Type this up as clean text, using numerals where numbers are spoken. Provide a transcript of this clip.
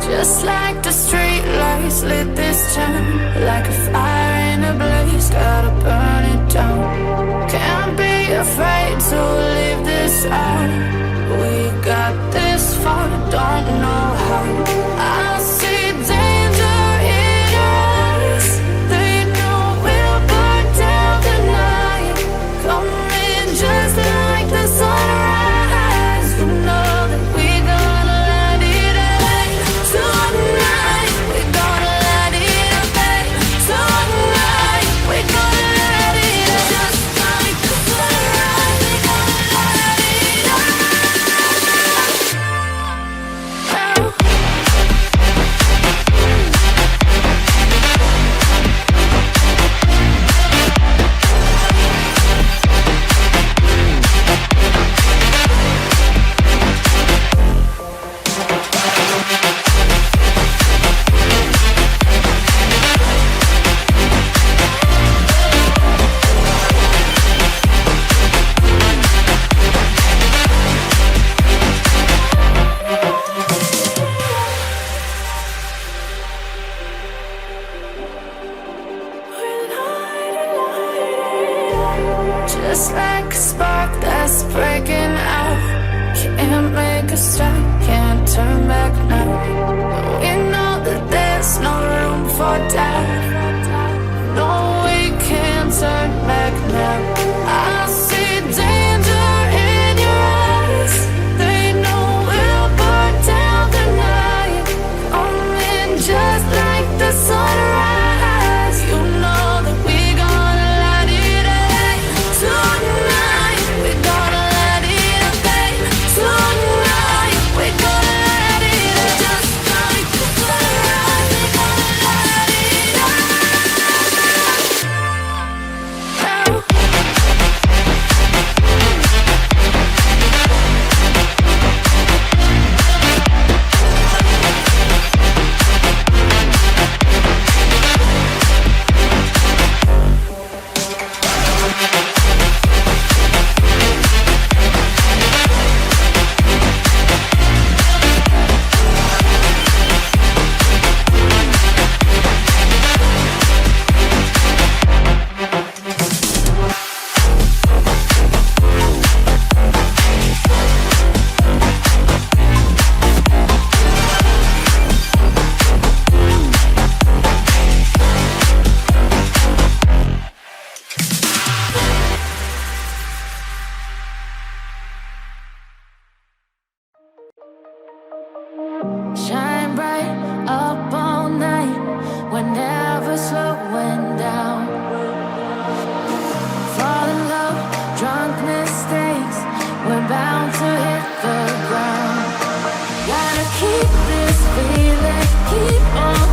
Just like the street lights lit this town, like a fire in a blaze, gotta burn it down. Can't be afraid to leave this out. We got this far, don't know how. I see danger in your eyes. They know we'll burn down the night. Coming just like the sunrise. You know that we gonna light it up tonight. We gonna light it up tonight. We gonna light it up just like the sunrise. We gonna light it up. Just like a spark that's breaking out. Can't make a stop, can't turn back now. We know that there's no room for doubt. No, we can't turn back now. I see danger in your eyes. They know we'll burn down the night. Coming just like the sunrise. You know that we gonna light it up tonight. We gonna light it up tonight. We gonna light it up just like the sunrise. We gonna light it up. Shine bright up all night, we're never slowing down. Fall in love, drunk mistakes, we're bound to hit the ground. Gotta keep this feeling, keep on